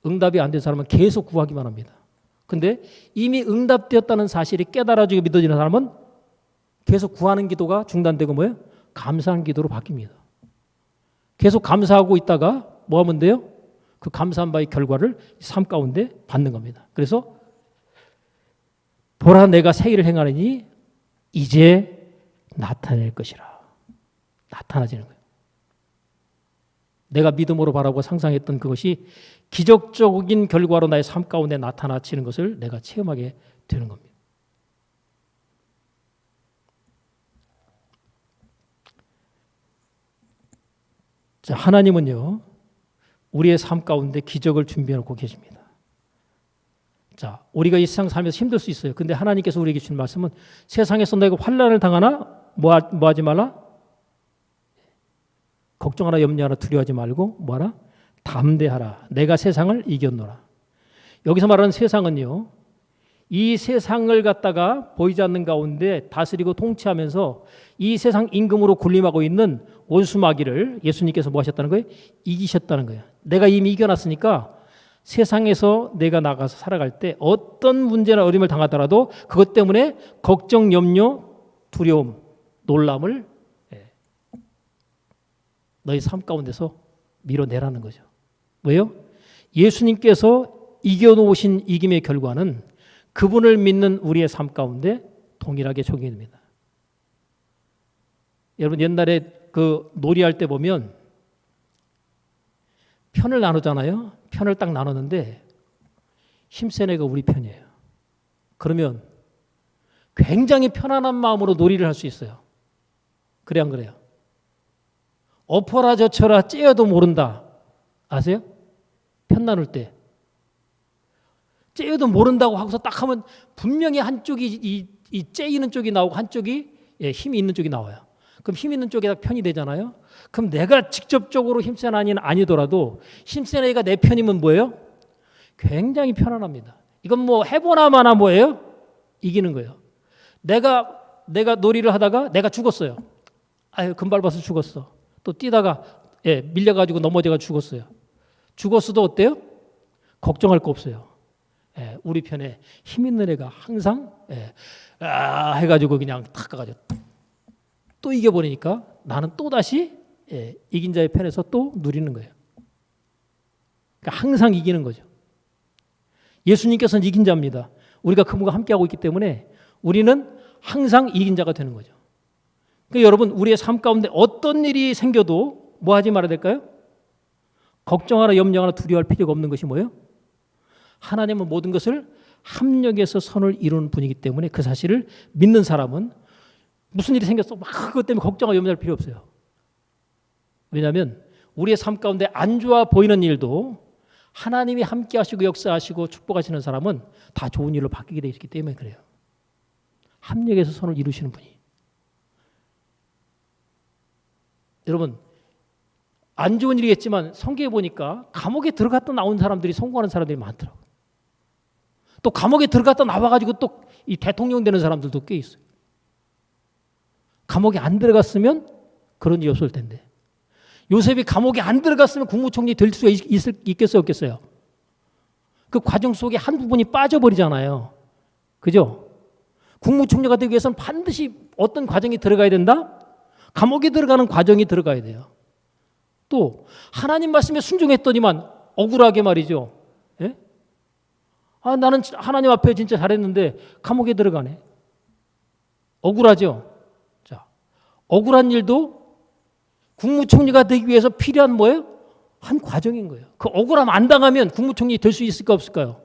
응답이 안 된 사람은 계속 구하기만 합니다. 근데 이미 응답되었다는 사실이 깨달아지고 믿어지는 사람은 계속 구하는 기도가 중단되고 뭐예요? 감사한 기도로 바뀝니다. 계속 감사하고 있다가 뭐 하면 돼요? 그 감사한 바의 결과를 삶 가운데 받는 겁니다. 그래서 보라 내가 새 일을 행하느니 이제 나타낼 것이라. 나타나지는 거예요. 내가 믿음으로 바라보고 상상했던 그것이 기적적인 결과로 나의 삶 가운데 나타나지는 것을 내가 체험하게 되는 겁니다. 자, 하나님은요, 우리의 삶 가운데 기적을 준비해 놓고 계십니다. 자, 우리가 이 세상 살면서 힘들 수 있어요. 근데 하나님께서 우리에게 주신 말씀은 세상에서 너희가 환난을 당하나 뭐 하지 말라? 걱정하나 염려하나 두려워하지 말고 뭐하라? 담대하라. 내가 세상을 이겼노라. 여기서 말하는 세상은요, 이 세상을 갖다가 보이지 않는 가운데 다스리고 통치하면서 이 세상 임금으로 군림하고 있는 원수 마귀를 예수님께서 뭐 하셨다는 거예요? 이기셨다는 거예요. 내가 이미 이겨놨으니까 세상에서 내가 나가서 살아갈 때 어떤 문제나 어려움을 당하더라도 그것 때문에 걱정, 염려, 두려움, 놀람을 너희 삶 가운데서 밀어내라는 거죠. 왜요? 예수님께서 이겨놓으신 이김의 결과는 그분을 믿는 우리의 삶 가운데 동일하게 적용이 됩니다. 여러분 옛날에 그 놀이할 때 보면 편을 나누잖아요. 편을 딱 나눴는데 힘센 애가 우리 편이에요. 그러면 굉장히 편안한 마음으로 놀이를 할 수 있어요. 그래 안 그래요? 엎어라 젖혀라 째어도 모른다. 아세요? 편 나눌 때. 째어도 모른다고 하고서 딱 하면 분명히 한쪽이 이 째 있는 쪽이 나오고 한쪽이 힘이 있는 쪽이 나와요. 그럼 힘 있는 쪽에 편이 되잖아요. 그럼 내가 직접적으로 힘센 아이는 아니더라도 힘센 아이가 내 편이면 뭐예요? 굉장히 편안합니다. 이건 뭐 해보나 마나 뭐예요? 이기는 거예요. 내가 놀이를 하다가 내가 죽었어요. 아유, 금 밟아서 죽었어. 또 뛰다가 밀려가지고 넘어져가 죽었어요. 죽었어도 어때요? 걱정할 거 없어요. 우리 편에 힘 있는 애가 항상 해가지고 그냥 탁 가가지고 또 이겨버리니까 나는 또 다시 이긴 자의 편에서 또 누리는 거예요. 그러니까 항상 이기는 거죠. 예수님께서는 이긴 자입니다. 우리가 그분과 함께하고 있기 때문에 우리는 항상 이긴 자가 되는 거죠. 그러니까 여러분, 우리의 삶 가운데 어떤 일이 생겨도 뭐 하지 말아야 될까요? 걱정하나 염려하나 두려워할 필요가 없는 것이 뭐예요? 하나님은 모든 것을 합력해서 선을 이루는 분이기 때문에 그 사실을 믿는 사람은 무슨 일이 생겼어 막 그것 때문에 걱정하고 염려할 필요 없어요. 왜냐하면 우리의 삶 가운데 안 좋아 보이는 일도 하나님이 함께 하시고 역사하시고 축복하시는 사람은 다 좋은 일로 바뀌게 되어 있기 때문에 그래요. 합력해서 선을 이루시는 분이. 여러분, 안 좋은 일이겠지만 성경에 보니까 감옥에 들어갔다 나온 사람들이 성공하는 사람들이 많더라고요. 또 감옥에 들어갔다 나와가지고 또 이 대통령 되는 사람들도 꽤 있어요. 감옥에 안 들어갔으면 그런 일이 없을 텐데. 요셉이 감옥에 안 들어갔으면 국무총리 될 수가 있겠어요, 없겠어요? 그 과정 속에 한 부분이 빠져버리잖아요. 그죠? 국무총리가 되기 위해서는 반드시 어떤 과정이 들어가야 된다? 감옥에 들어가는 과정이 들어가야 돼요. 또 하나님 말씀에 순종했더니만 억울하게 말이죠. 예? 나는 하나님 앞에 진짜 잘했는데 감옥에 들어가네. 억울하죠? 자, 억울한 일도 국무총리가 되기 위해서 필요한 뭐예요? 한 과정인 거예요. 그 억울함 안 당하면 국무총리 될 수 있을까 없을까요?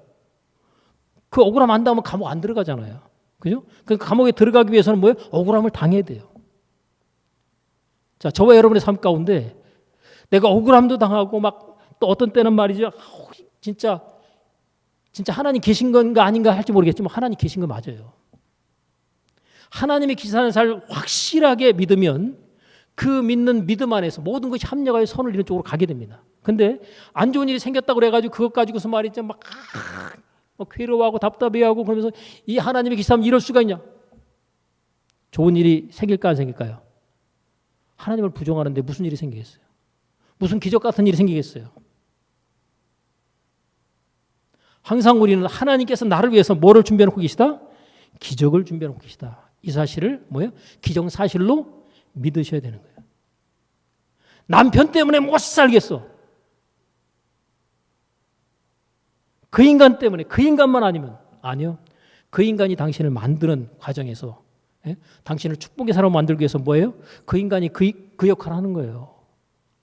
그 억울함 안 당하면 감옥 안 들어가잖아요. 그죠? 그 감옥에 들어가기 위해서는 뭐예요? 억울함을 당해야 돼요. 자, 저와 여러분의 삶 가운데 내가 억울함도 당하고 막 또 어떤 때는 말이죠. 진짜 하나님 계신 건가 아닌가 할지 모르겠지만 하나님 계신 거 맞아요. 하나님이 계시다는 사실을 확실하게 믿으면 그 믿는 믿음 안에서 모든 것이 합력하여 선을 이루는 쪽으로 가게 됩니다. 근데 안 좋은 일이 생겼다고 그래가지고 그것 가지고서 말이죠. 막 괴로워하고 답답해하고 그러면서 이 하나님의 계시다면 이럴 수가 있냐? 좋은 일이 생길까 안 생길까요? 하나님을 부정하는데 무슨 일이 생기겠어요? 무슨 기적 같은 일이 생기겠어요? 항상 우리는 하나님께서 나를 위해서 뭐를 준비해놓고 계시다? 기적을 준비해놓고 계시다. 이 사실을 뭐예요? 기정사실로 믿으셔야 되는 거예요. 남편 때문에 못 살겠어. 그 인간 때문에, 그 인간만 아니면 아니요. 그 인간이 당신을 만드는 과정에서 당신을 축복의 사람으로 만들기 위해서 뭐예요? 그 인간이 그 역할을 하는 거예요.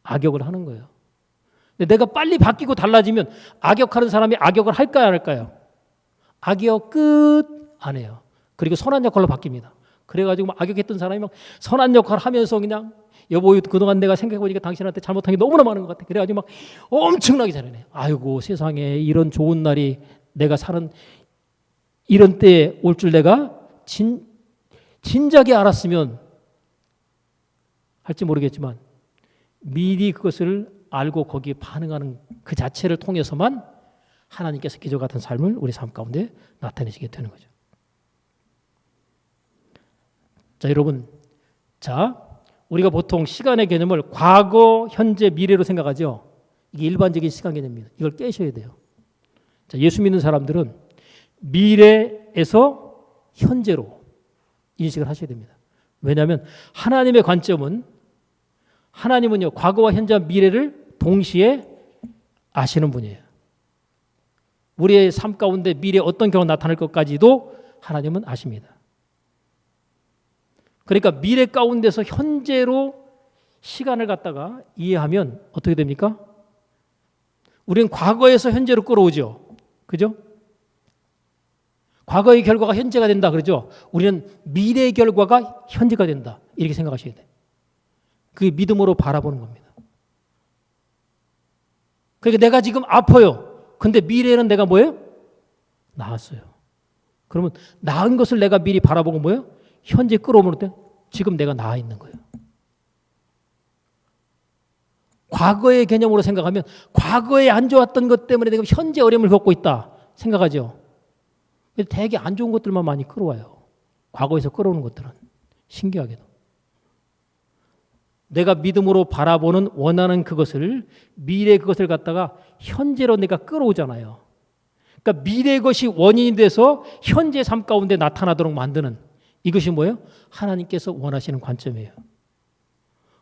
악역을 하는 거예요. 근데 내가 빨리 바뀌고 달라지면 악역하는 사람이 악역을 할까요, 안 할까요? 악역 끝 안 해요. 그리고 선한 역할로 바뀝니다. 그래가지고 막 악역했던 사람이 막 선한 역할을 하면서 그냥 여보 그동안 내가 생각해보니까 당신한테 잘못한 게 너무나 많은 것 같아. 그래가지고 막 엄청나게 잘하네. 아이고 세상에 이런 좋은 날이 내가 사는 이런 때에 올 줄 내가 진작에 알았으면 할지 모르겠지만 미리 그것을 알고 거기에 반응하는 그 자체를 통해서만 하나님께서 기적 같은 삶을 우리 삶 가운데 나타내시게 되는 거죠. 자, 여러분. 자, 우리가 보통 시간의 개념을 과거, 현재, 미래로 생각하죠. 이게 일반적인 시간 개념입니다. 이걸 깨셔야 돼요. 자, 예수 믿는 사람들은 미래에서 현재로 인식을 하셔야 됩니다. 왜냐하면 하나님의 관점은 하나님은요 과거와 현재와 미래를 동시에 아시는 분이에요. 우리의 삶 가운데 미래에 어떤 경우가 나타날 것까지도 하나님은 아십니다. 그러니까 미래 가운데서 현재로 시간을 갖다가 이해하면 어떻게 됩니까? 우리는 과거에서 현재로 끌어오죠. 그죠? 과거의 결과가 현재가 된다 그러죠. 우리는 미래의 결과가 현재가 된다. 이렇게 생각하셔야 돼요. 그게 믿음으로 바라보는 겁니다. 그러니까 내가 지금 아파요. 근데 미래에는 내가 뭐예요? 나았어요. 그러면 나은 것을 내가 미리 바라보고 뭐예요? 현재 끌어오면 어때? 지금 내가 나아 있는 거예요. 과거의 개념으로 생각하면 과거에 안 좋았던 것 때문에 내가 현재 어려움을 겪고 있다 생각하죠. 되게 안 좋은 것들만 많이 끌어와요. 과거에서 끌어오는 것들은. 신기하게도. 내가 믿음으로 바라보는 원하는 그것을 미래의 그것을 갖다가 현재로 내가 끌어오잖아요. 그러니까 미래의 것이 원인이 돼서 현재 삶 가운데 나타나도록 만드는 이것이 뭐예요? 하나님께서 원하시는 관점이에요.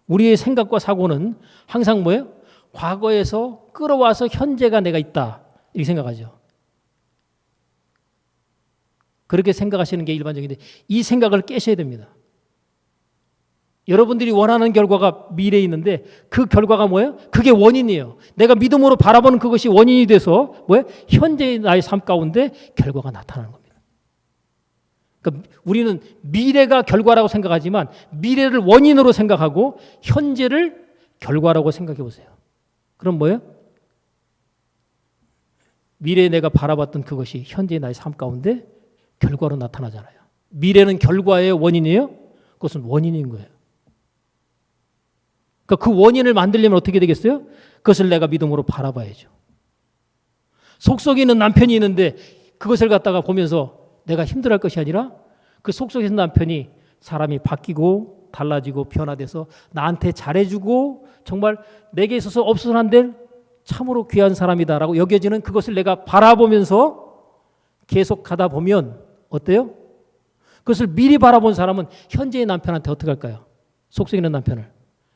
우리의 생각과 사고는 항상 뭐예요? 과거에서 끌어와서 현재가 내가 있다 이렇게 생각하죠. 그렇게 생각하시는 게 일반적인데 이 생각을 깨셔야 됩니다. 여러분들이 원하는 결과가 미래에 있는데 그 결과가 뭐예요? 그게 원인이에요. 내가 믿음으로 바라보는 그것이 원인이 돼서 뭐예요? 현재의 나의 삶 가운데 결과가 나타나는 겁니다. 그러니까 우리는 미래가 결과라고 생각하지만 미래를 원인으로 생각하고 현재를 결과라고 생각해 보세요. 그럼 뭐예요? 미래에 내가 바라봤던 그것이 현재의 나의 삶 가운데 결과로 나타나잖아요. 미래는 결과의 원인이에요? 그것은 원인인 거예요. 그러니까 그 원인을 만들려면 어떻게 되겠어요? 그것을 내가 믿음으로 바라봐야죠. 속속에 있는 남편이 있는데 그것을 갖다가 보면서 내가 힘들어할 것이 아니라 그 속속에 있는 남편이 사람이 바뀌고 달라지고 변화돼서 나한테 잘해주고 정말 내게 있어서 없어서는 안 될 참으로 귀한 사람이다라고 여겨지는 그것을 내가 바라보면서 계속 가다 보면 어때요? 그것을 미리 바라본 사람은 현재의 남편한테 어떻게 할까요? 속속에 있는 남편을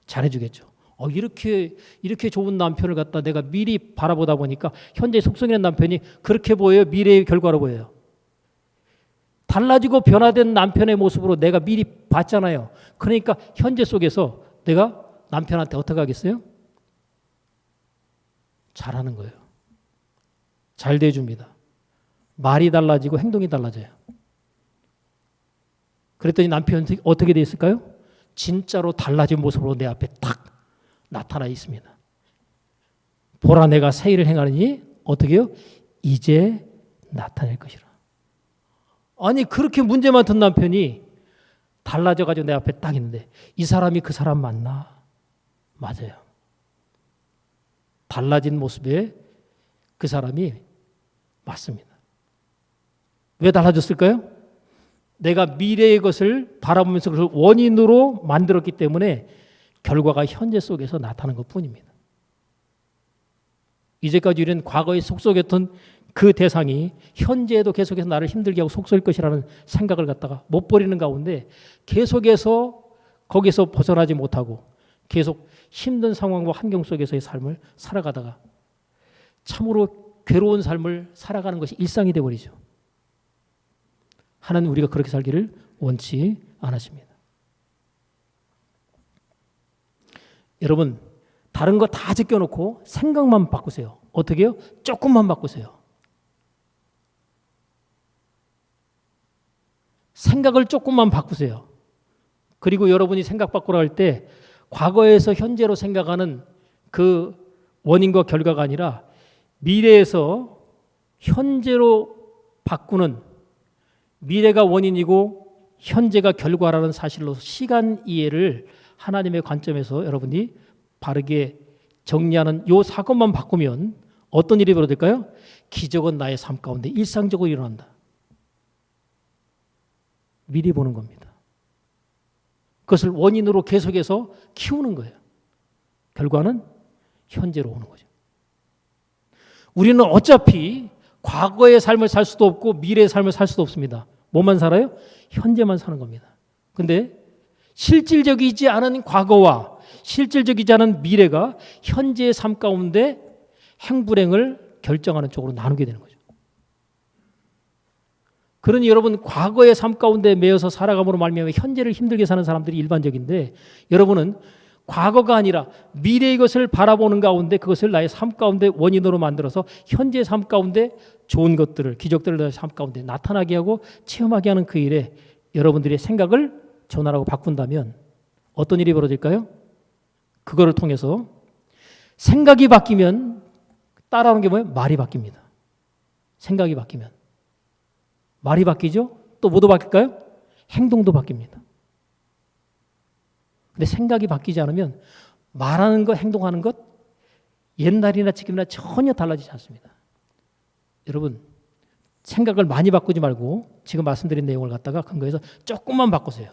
잘해주겠죠. 이렇게 좋은 남편을 갖다 내가 미리 바라보다 보니까 현재 속속에 있는 남편이 그렇게 보여요? 미래의 결과로 보여요? 달라지고 변화된 남편의 모습으로 내가 미리 봤잖아요. 그러니까 현재 속에서 내가 남편한테 어떻게 하겠어요? 잘하는 거예요. 잘 대해줍니다. 말이 달라지고 행동이 달라져요. 그랬더니 남편이 어떻게 돼 있을까요? 진짜로 달라진 모습으로 내 앞에 딱 나타나 있습니다. 보라 내가 새 일을 행하느니 어떻게 해요? 이제 나타낼 것이라. 아니 그렇게 문제 많던 남편이 달라져가지고 내 앞에 딱 있는데 이 사람이 그 사람 맞나? 맞아요. 달라진 모습에 그 사람이 맞습니다. 왜 달라졌을까요? 내가 미래의 것을 바라보면서 그것을 원인으로 만들었기 때문에 결과가 현재 속에서 나타나는 것뿐입니다. 이제까지 우리는 과거에 속속였던 그 대상이 현재에도 계속해서 나를 힘들게 하고 속속일 것이라는 생각을 갖다가 못 버리는 가운데 계속해서 거기서 벗어나지 못하고 계속 힘든 상황과 환경 속에서의 삶을 살아가다가 참으로 괴로운 삶을 살아가는 것이 일상이 되어버리죠. 하나님 우리가 그렇게 살기를 원치 않으십니다. 여러분 다른 거 다 제껴놓고 생각만 바꾸세요. 어떻게 해요? 조금만 바꾸세요. 생각을 조금만 바꾸세요. 그리고 여러분이 생각 바꾸라 할 때 과거에서 현재로 생각하는 그 원인과 결과가 아니라 미래에서 현재로 바꾸는 미래가 원인이고 현재가 결과라는 사실로 시간 이해를 하나님의 관점에서 여러분이 바르게 정리하는 요 사건만 바꾸면 어떤 일이 벌어질까요? 기적은 나의 삶 가운데 일상적으로 일어난다. 미리 보는 겁니다. 그것을 원인으로 계속해서 키우는 거예요. 결과는 현재로 오는 거죠. 우리는 어차피 과거의 삶을 살 수도 없고 미래의 삶을 살 수도 없습니다. 뭐만 살아요? 현재만 사는 겁니다. 근데 실질적이지 않은 과거와 실질적이지 않은 미래가 현재의 삶 가운데 행불행을 결정하는 쪽으로 나누게 되는 거죠. 그러니 여러분 과거의 삶 가운데 매여서 살아감으로 말미암아 현재를 힘들게 사는 사람들이 일반적인데 여러분은 과거가 아니라 미래의 것을 바라보는 가운데 그것을 나의 삶 가운데 원인으로 만들어서 현재의 삶 가운데 좋은 것들을 기적들을 나의 삶 가운데 나타나게 하고 체험하게 하는 그 일에 여러분들의 생각을 전환하고 바꾼다면 어떤 일이 벌어질까요? 그거를 통해서 생각이 바뀌면 따라오는 게 뭐예요? 말이 바뀝니다. 생각이 바뀌면 말이 바뀌죠? 또 뭐도 바뀔까요? 행동도 바뀝니다. 근데 생각이 바뀌지 않으면 말하는 것, 행동하는 것 옛날이나 지금이나 전혀 달라지지 않습니다. 여러분, 생각을 많이 바꾸지 말고 지금 말씀드린 내용을 갖다가 근거해서 조금만 바꾸세요.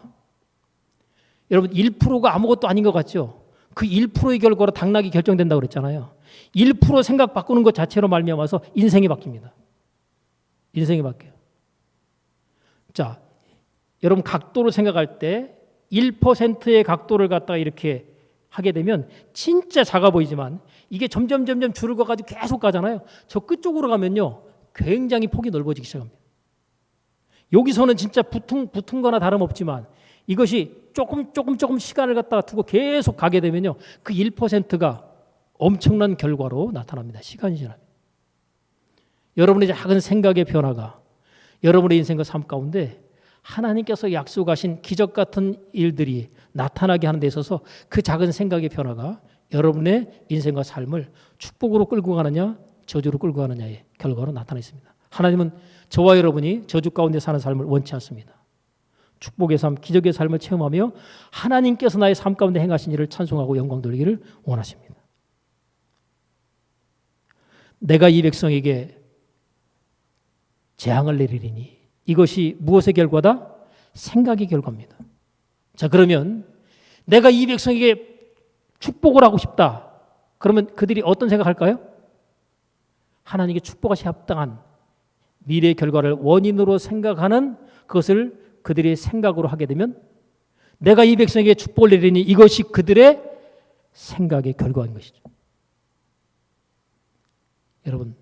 여러분, 1%가 아무것도 아닌 것 같죠? 그 1%의 결과로 당락이 결정된다고 그랬잖아요. 1% 생각 바꾸는 것 자체로 말미암아서 인생이 바뀝니다. 인생이 바뀌어요. 자, 여러분 각도를 생각할 때 1%의 각도를 갖다가 이렇게 하게 되면 진짜 작아 보이지만 이게 점점 줄을 그어가지고 계속 가잖아요. 저 끝쪽으로 가면요 굉장히 폭이 넓어지기 시작합니다. 여기서는 진짜 붙은 거나 다름없지만 이것이 조금 시간을 갖다가 두고 계속 가게 되면요 그 1%가 엄청난 결과로 나타납니다. 시간이 지나면. 여러분의 작은 생각의 변화가 여러분의 인생과 삶 가운데 하나님께서 약속하신 기적 같은 일들이 나타나게 하는 데 있어서 그 작은 생각의 변화가 여러분의 인생과 삶을 축복으로 끌고 가느냐 저주로 끌고 가느냐의 결과로 나타나 있습니다. 하나님은 저와 여러분이 저주 가운데 사는 삶을 원치 않습니다. 축복의 삶, 기적의 삶을 체험하며 하나님께서 나의 삶 가운데 행하신 일을 찬송하고 영광 돌리기를 원하십니다. 내가 이 백성에게 재앙을 내리리니 이것이 무엇의 결과다? 생각의 결과입니다. 자, 그러면 내가 이 백성에게 축복을 하고 싶다. 그러면 그들이 어떤 생각할까요? 하나님께 축복하시 합당한 미래의 결과를 원인으로 생각하는 그것을 그들의 생각으로 하게 되면 내가 이 백성에게 축복을 내리니 이것이 그들의 생각의 결과인 것이죠. 여러분,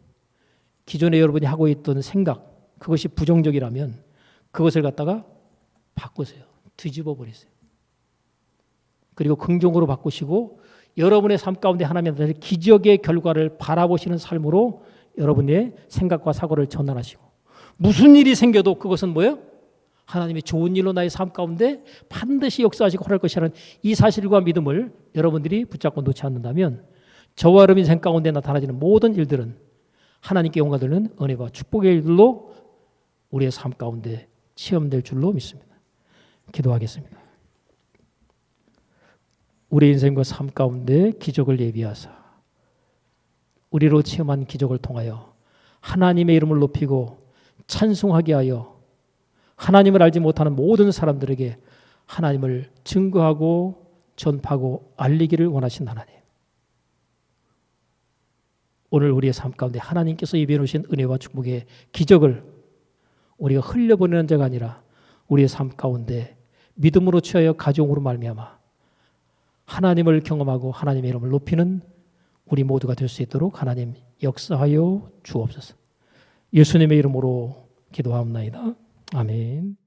기존에 여러분이 하고 있던 생각 그것이 부정적이라면 그것을 갖다가 바꾸세요. 뒤집어 버리세요. 그리고 긍정으로 바꾸시고 여러분의 삶 가운데 하나님의 기적의 결과를 바라보시는 삶으로 여러분의 생각과 사고를 전환하시고 무슨 일이 생겨도 그것은 뭐예요? 하나님의 좋은 일로 나의 삶 가운데 반드시 역사하시고 허락할 것이라는 이 사실과 믿음을 여러분들이 붙잡고 놓지 않는다면 저와 여러분의 인생 가운데 나타나지는 모든 일들은 하나님께 영광 돌리는 은혜와 축복의 일들로 우리의 삶 가운데 체험될 줄로 믿습니다. 기도하겠습니다. 우리 인생과 삶 가운데 기적을 예비하사 우리로 체험한 기적을 통하여 하나님의 이름을 높이고 찬송하게 하여 하나님을 알지 못하는 모든 사람들에게 하나님을 증거하고 전파하고 알리기를 원하신 하나님. 오늘 우리의 삶 가운데 하나님께서 예비해 놓으신 은혜와 축복의 기적을 우리가 흘려보내는 자가 아니라 우리의 삶 가운데 믿음으로 취하여 가정으로 말미암아 하나님을 경험하고 하나님의 이름을 높이는 우리 모두가 될 수 있도록 하나님 역사하여 주옵소서. 예수님의 이름으로 기도하옵나이다. 아멘.